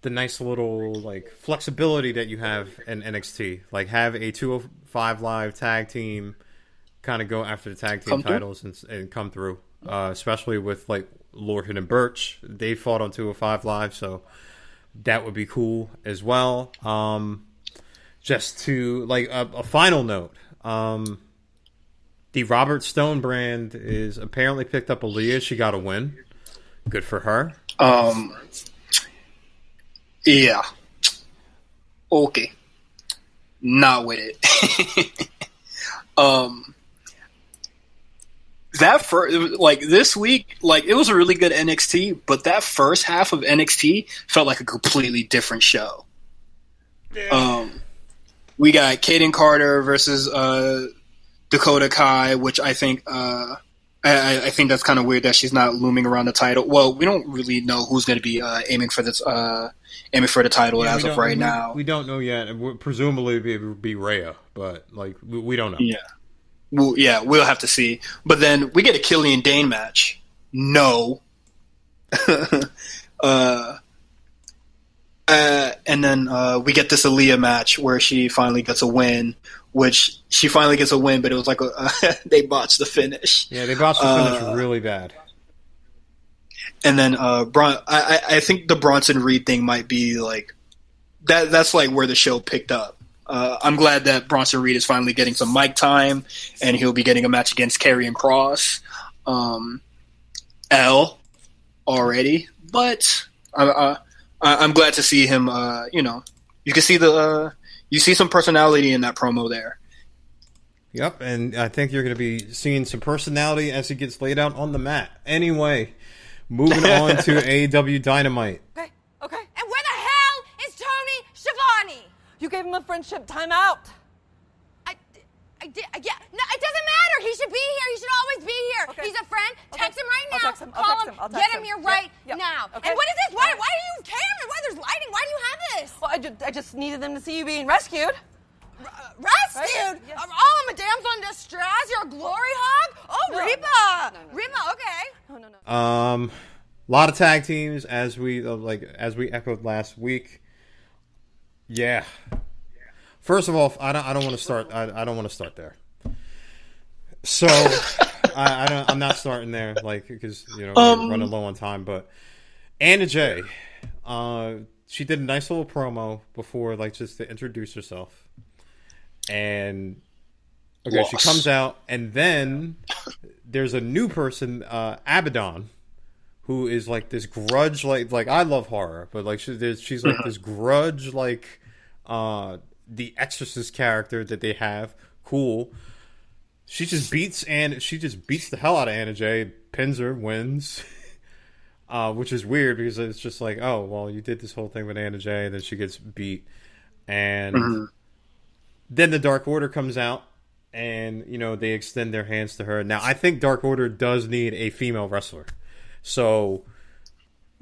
nice little like flexibility that you have in NXT. Like, have a 205 Live tag team kind of go after the tag team titles and come through. Especially with like Lorcan and Birch, they fought on 205 Live, so that would be cool as well. Just to like a final note, the Robert Stone brand is apparently picked up Aaliyah. She got a win. Good for her. Yeah. Okay. Not with it. That this week, it was a really good NXT, but that first half of NXT felt like a completely different show. Yeah. We got Kaden Carter versus Dakota Kai, which I think I think that's kind of weird that she's not looming around the title. Well, we don't really know who's going to be aiming for the title as of right now. We don't know yet. Presumably it would be Rhea, but we don't know. Yeah. Well, yeah, we'll have to see. But then we get a Killian Dane match. No. And then we get this Aaliyah match where she finally gets a win, but it was like they botched the finish. Yeah, they botched the finish really bad. And then I think the Bronson Reed thing might be like that. That's like where the show picked up. I'm glad that Bronson Reed is finally getting some mic time, and he'll be getting a match against Karrion Kross. L already, but I'm glad to see him. You can see you see some personality in that promo there. Yep, and I think you're going to be seeing some personality as he gets laid out on the mat. Anyway, moving on to AEW Dynamite. Okay. And where the hell is Tony Schiavone? You gave him a friendship timeout. I did. Yeah. No, it doesn't matter. He should be here. He should always be here. Okay. He's a friend. Text him right now. Call him. Get him here right now. Okay. And what is this? Why are you carrying? Why there's lighting? Why do you have this? Well, I just needed them to see you being rescued. Rescued? Right? Yeah. Oh, I'm a damsel in distress. You're a glory hog? Oh, no, Reba. No. Reba, okay. No. A lot of tag teams as we echoed last week. Yeah. First of all, I don't want to start. I don't want to start there. So I'm not starting there, because we're running low on time. But Anna Jay, she did a nice little promo before, just to introduce herself. And she comes out, and then there's a new person, Abaddon, who is this grudge, like I love horror, but she's this grudge, the Exorcist character that they have. Cool. She just beats the hell out of Anna Jay, pins her, wins. Which is weird because it's just you did this whole thing with Anna Jay, and then she gets beat. And then the Dark Order comes out, and they extend their hands to her. Now I think Dark Order does need a female wrestler. So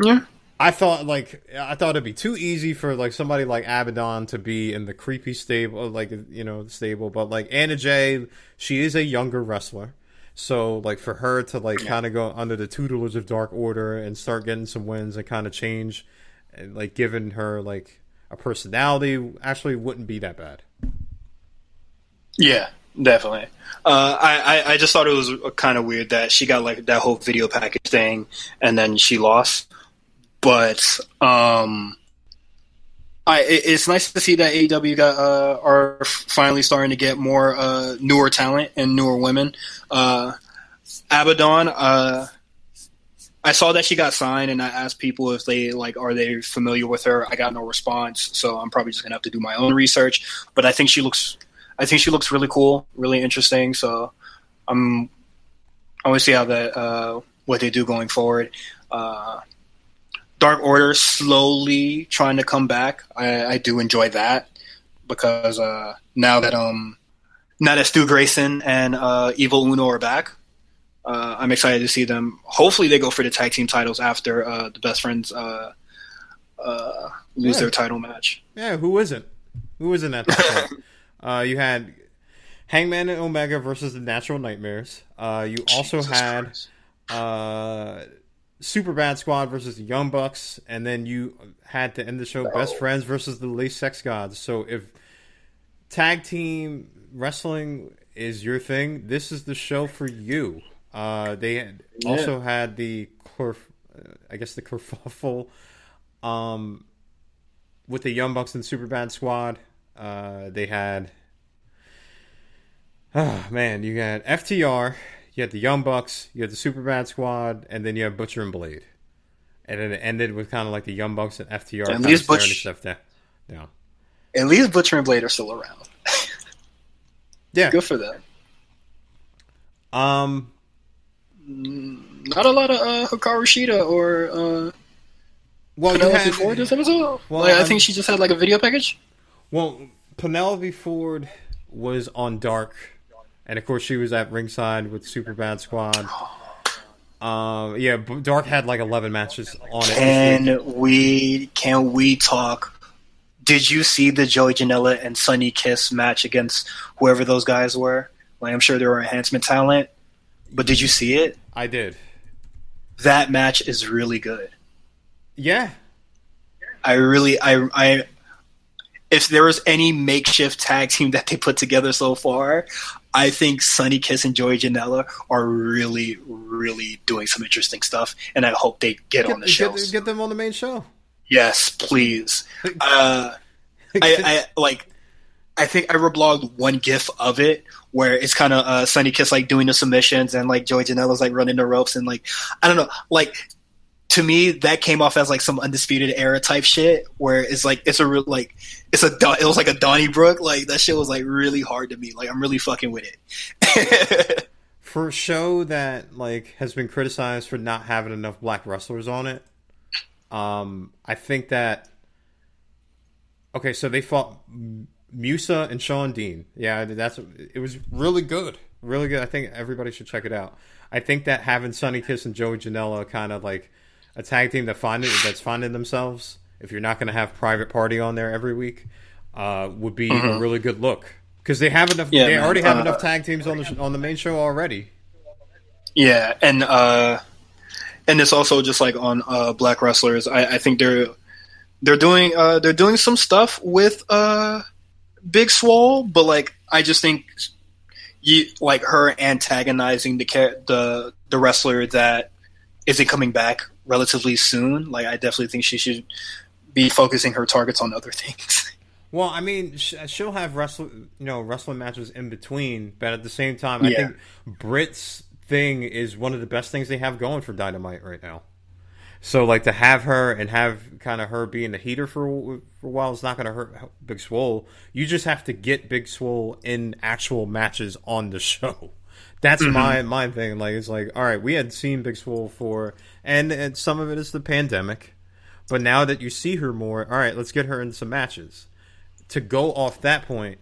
yeah. I thought it'd be too easy for somebody like Abaddon to be in the creepy stable, stable. But Anna Jay, she is a younger wrestler, so for her to kind of go under the tutelage of Dark Order and start getting some wins and kind of change, and giving her a personality, actually wouldn't be that bad. Yeah, definitely. I just thought it was kind of weird that she got that whole video package thing and then she lost. But it's nice to see that AEW are finally starting to get more newer talent and newer women. Abaddon, I saw that she got signed, and I asked people if they are they familiar with her. I got no response, so I'm probably just gonna have to do my own research. But I think she looks really cool, really interesting. So I want to see how that what they do going forward. Dark Order slowly trying to come back. I do enjoy that because now that Stu Grayson and Evil Uno are back, I'm excited to see them. Hopefully, they go for the tag team titles after the Best Friends lose their title match. Yeah, who isn't? Who isn't at that point? You had Hangman and Omega versus the Natural Nightmares. You also had Super Bad Squad versus the Young Bucks, and then you had to end the show Best Friends versus the Lace Sex Gods. So if tag team wrestling is your thing, this is the show for you. They also had the kerfuffle with the Young Bucks and Super Bad Squad. They had you had FTR, you had the Young Bucks, you had the Super Bad Squad, and then you have Butcher and Blade. And then it ended with kind of like the Young Bucks and FTR. At least stuff down. At least Butcher and Blade are still around. Yeah, good for them. Not a lot of Hikaru Shida or Penelope Ford this episode. Well, I think she just had like a video package. Well, Penelope Ford was on Dark, and of course she was at ringside with Super Bad Squad. Dark had like 11 matches on it. Can we talk? Did you see the Joey Janela and Sonny Kiss match against whoever those guys were? Like, I'm sure they were enhancement talent, but did you see it? I did. That match is really good. Yeah. If there was any makeshift tag team that they put together so far, I think Sonny Kiss and Joey Janela are really, really doing some interesting stuff, and I hope they get on the shows. Get them on the main show. Yes, please. I think I reblogged one GIF of it where it's kind of Sonny Kiss like doing the submissions and like Joey Janela's like running the ropes and like I don't know, like to me that came off as like some Undisputed Era type shit where it's like it was like a Donnybrook, like that shit was like really hard to me. Like I'm really fucking with it. For a show that like has been criticized for not having enough black wrestlers on it. I think that so they fought Musa and Sean Dean. Yeah, it was really good. Really good. I think everybody should check it out. I think that having Sonny Kiss and Joey Janela kind of like a tag team that's finding themselves, if you're not going to have Private Party on there every week, would be a really good look. Because they have enough. Yeah, they already have enough tag teams on the main show already. Yeah, and it's also just like on black wrestlers. I think they're doing some stuff with Big Swole, but like I just think her antagonizing the wrestler that isn't coming back relatively soon. Like I definitely think she should be focusing her targets on other things. Well, I mean, she'll have wrestling matches in between, but at the same time, I think Britt's thing is one of the best things they have going for Dynamite right now. So, like, to have her and have kind of her being the heater for a while is not going to hurt Big Swole. You just have to get Big Swole in actual matches on the show. That's my thing. Like, it's like, all right, we had seen Big Swole and some of it is the pandemic, but now that you see her more, all right, let's get her in some matches. To go off that point,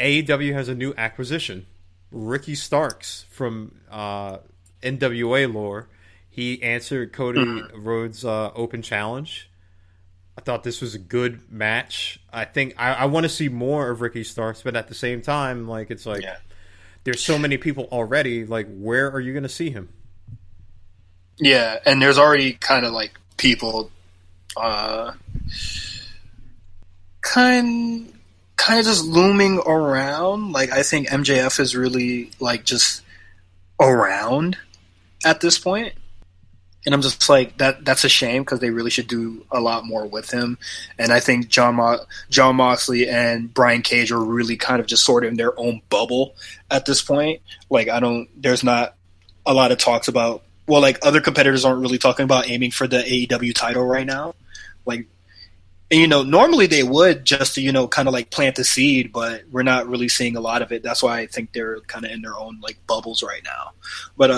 AEW has a new acquisition. Ricky Starks from NWA lore. He answered Cody Rhodes' open challenge. I thought this was a good match. I think I want to see more of Ricky Starks, but at the same time, like it's like there's so many people already. Like, where are you going to see him? Yeah, and there's already kind of like people, kind of just looming around. Like I think MJF is really like just around at this point. And I'm just like that's a shame because they really should do a lot more with him. And I think John Moxley and Brian Cage are really kind of just sort of in their own bubble at this point. Like there's not a lot of talks about well, like other competitors aren't really talking about aiming for the AEW title right now. Like, and, normally they would just to, kind of like plant the seed, but we're not really seeing a lot of it. That's why I think they're kind of in their own like bubbles right now. But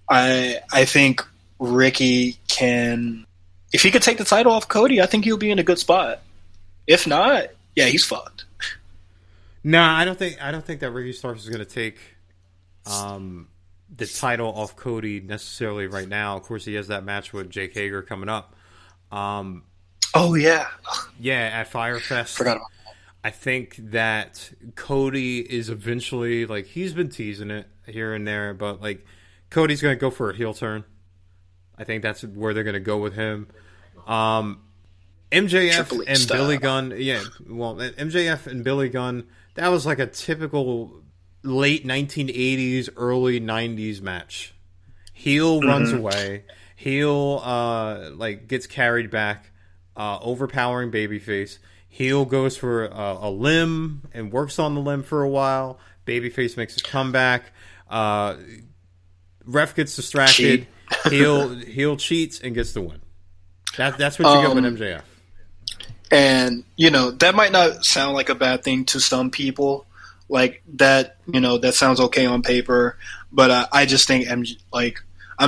I think Ricky can, if he could take the title off Cody, I think he'll be in a good spot. If not, yeah, he's fucked. No, I don't think that Ricky Starks is going to take the title off Cody necessarily right now. Of course, he has that match with Jake Hager coming up. Oh yeah, at Firefest. Forgot about that. I think that Cody is eventually, like, he's been teasing it here and there, but like Cody's going to go for a heel turn. I think that's where they're going to go with him. MJF and style. Billy Gunn, MJF and Billy Gunn, that was like a typical late 1980s, early 90s match. Heel runs away. Heel gets carried back, overpowering babyface. Heel goes for a limb and works on the limb for a while. Babyface makes his comeback. Ref gets distracted. Heel cheats and gets the win. That's what you get with MJF. And that might not sound like a bad thing to some people. Like that, that sounds okay on paper. But I just think I'm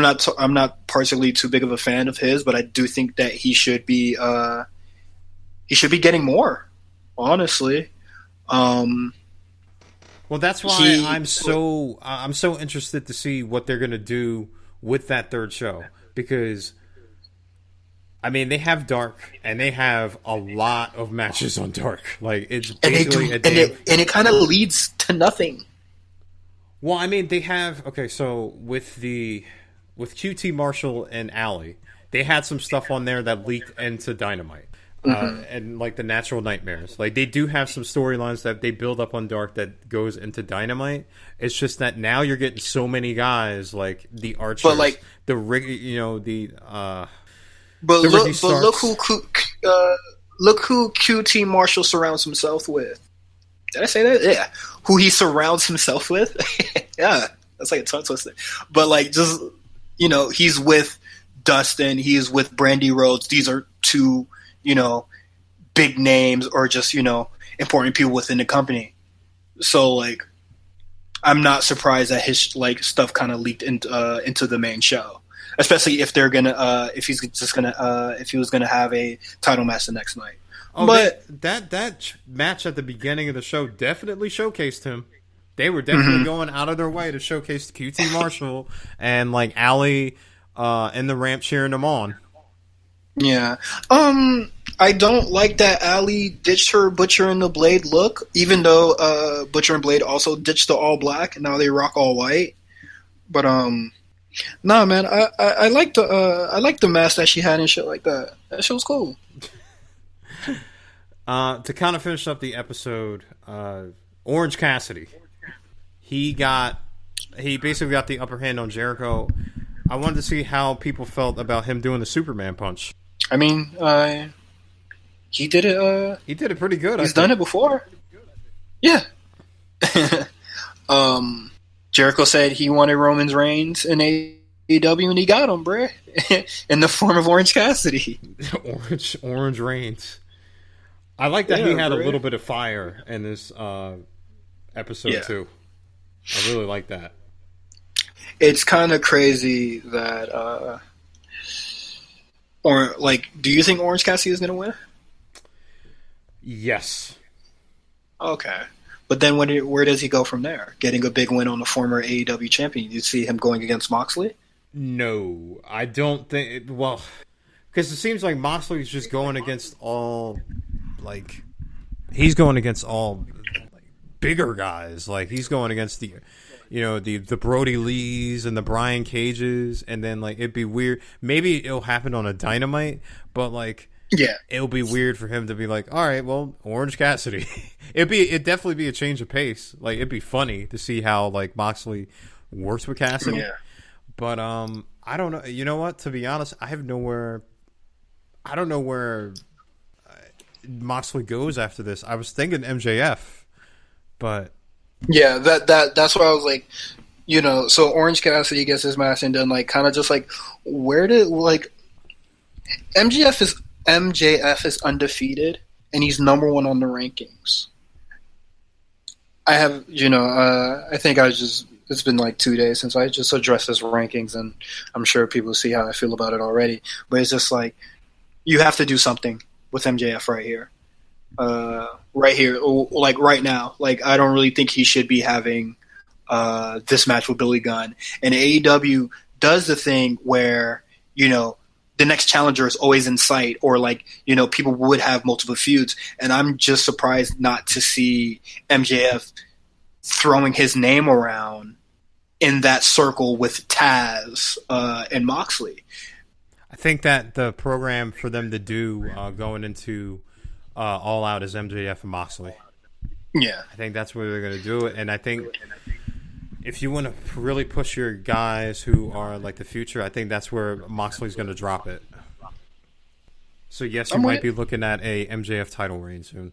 not particularly too big of a fan of his, but I do think that he should be getting more, honestly. Well, that's why I'm so interested to see what they're going to do with that third show, because I mean, they have Dark and they have a lot of matches on Dark. Like, it's basically and it kind of leads to nothing. Well, I mean, they have so with QT Marshall and Allie, they had some stuff on there that leaked into Dynamite. And like the Natural Nightmares, like they do have some storylines that they build up on Dark that goes into Dynamite. It's just that now you're getting so many guys like the Archers, but like the Rick, But look who QT Marshall surrounds himself with. Did I say that? Yeah, who he surrounds himself with. Yeah, that's like a tongue twister. But like, just he's with Dustin. He is with Brandy Rhodes. These are two. Big names or just, important people within the company. So, like, I'm not surprised that his, like, stuff kind of leaked into the main show. Especially if they're gonna, if he was gonna have a title match the next night. Oh, but that match at the beginning of the show definitely showcased him. They were definitely going out of their way to showcase QT Marshall and, like, Allie in the ramp cheering them on. Yeah. I don't like that Allie ditched her Butcher and the Blade look, even though Butcher and Blade also ditched the all black and now they rock all white. But nah, man, I like the mask that she had and shit like that. That shit was cool. To kind of finish up the episode, Orange Cassidy, he basically got the upper hand on Jericho. I wanted to see how people felt about him doing the Superman punch. I mean, he did it. He did it pretty good. He's done it before. Yeah. Jericho said he wanted Roman Reigns in AEW, and he got him, bruh, in the form of Orange Cassidy. Orange Reigns. I like that he had a little bit of fire in this episode too. I really like that. It's kind of crazy that, do you think Orange Cassidy is going to win? Yes. Okay. But then where does he go from there? Getting a big win on the former AEW champion. You see him going against Moxley? No, I don't think. Well, because it seems like Moxley's just going against all, like, he's going against all bigger guys. Like, he's going against the Brody Lees and the Brian Cages, and then, like, it'd be weird. Maybe it'll happen on a Dynamite, but, like, yeah, it'll be weird for him to be like, all right, well, Orange Cassidy. It'd definitely be a change of pace. Like, it'd be funny to see how, like, Moxley works with Cassidy. Yeah. But I don't know. You know what? To be honest, I don't know where Moxley goes after this. I was thinking MJF, but yeah, that's why I was like, so Orange Cassidy gets his match, and then like kind of just like where did like MJF is undefeated, and he's number one on the rankings. I have, I think it's been like 2 days since I just addressed his rankings, and I'm sure people see how I feel about it already. But it's just like, you have to do something with MJF right here. Like right now. Like, I don't really think he should be having this match with Billy Gunn. And AEW does the thing where, the next challenger is always in sight, or like, people would have multiple feuds. And I'm just surprised not to see MJF throwing his name around in that circle with Taz and Moxley. I think that the program for them to do going into All Out is MJF and Moxley. Yeah. I think that's where they're going to do it. And I think if you want to really push your guys who are like the future, I think that's where Moxley's going to drop it. So yes, you might be looking at a MJF title reign soon.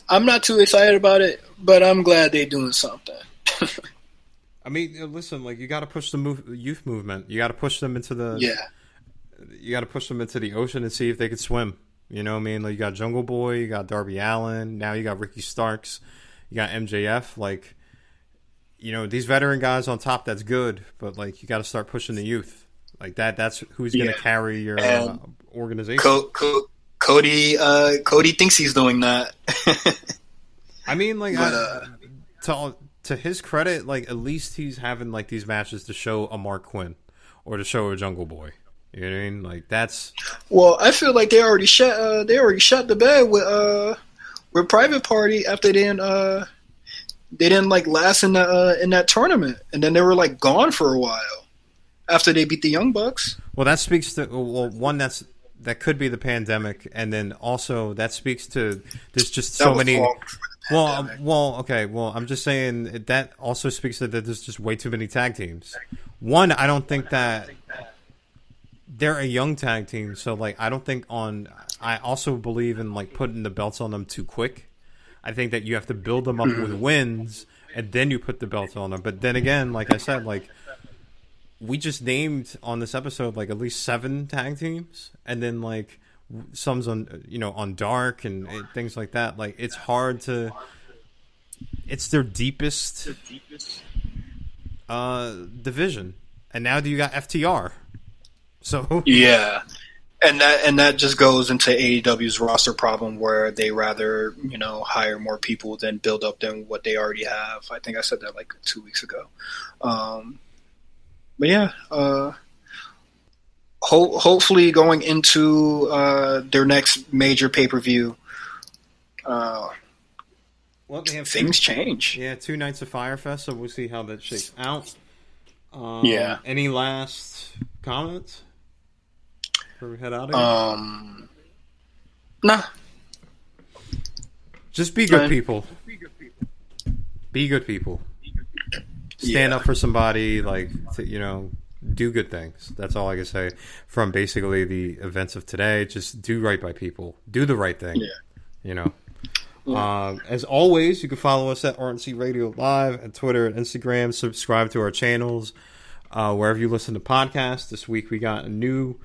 I'm not too excited about it, but I'm glad they're doing something. I mean, listen, like you got to push the youth movement. You got to push them into the You got to push them into the ocean and see if they could swim. You know what I mean? Like you got Jungle Boy, you got Darby Allin, now you got Ricky Starks, you got MJF. Like, these veteran guys on top, that's good, but like you got to start pushing the youth. Like that's who's going to carry your organization. Cody thinks he's doing that. I mean, like, to his credit, like at least he's having like these matches to show a Mark Quinn or to show a Jungle Boy. You know what I mean? Like that's. Well, I feel like they already shut the bed with Private Party after they didn't like last in that tournament, and then they were like gone for a while after they beat the Young Bucks. Well, that speaks to one that could be the pandemic, and then also that speaks to there's just so many. Okay. Well, I'm just saying that also speaks to that there's just way too many tag teams. One, I don't think that they're a young tag team, so like I don't think I also believe in like putting the belts on them too quick. I think that you have to build them up with wins, and then you put the belts on them. But then again, like I said, like we just named on this episode like at least 7 tag teams, and then like some's on on Dark and things like that. Like it's hard to. It's their deepest division, and now you got FTR. So yeah. And that just goes into AEW's roster problem where they rather, hire more people than build up than what they already have. I think I said that like 2 weeks ago. But yeah, hopefully going into their next major pay-per-view, things change. Yeah, 2 nights of Firefest, so we'll see how that shakes out. Any last comments? We head out again? Nah. Just be good people. Be good people. Stand up for somebody, like, do good things. That's all I can say from basically the events of today. Just do right by people. Do the right thing. As always, you can follow us at RNC Radio Live at Twitter and Instagram. Subscribe to our channels wherever you listen to podcasts. This week we got a new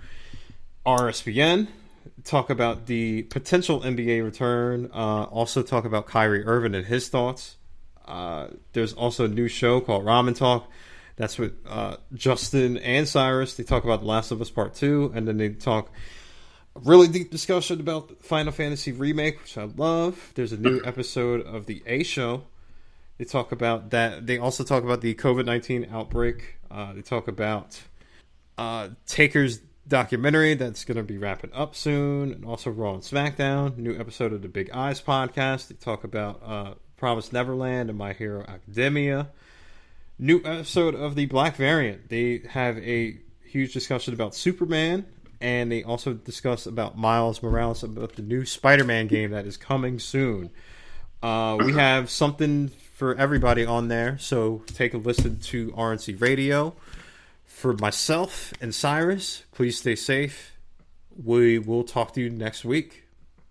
RSPN, talk about the potential NBA return, also talk about Kyrie Irving and his thoughts. There's also a new show called Ramen Talk. That's with Justin and Cyrus. They talk about The Last of Us Part 2, and then they talk a really deep discussion about Final Fantasy Remake, which I love. There's a new episode of The A Show. They talk about that. They also talk about the COVID-19 outbreak. They talk about Taker's documentary that's going to be wrapping up soon, and also Raw and SmackDown. New episode of the Big Eyes podcast. They talk about Promised Neverland and My Hero Academia. New episode of the Black Variant. They have a huge discussion about Superman, and they also discuss about Miles Morales, about the new Spider-Man game that is coming soon. We have something for everybody on there, so take a listen to RNC Radio. For myself and Cyrus, please stay safe. We will talk to you next week.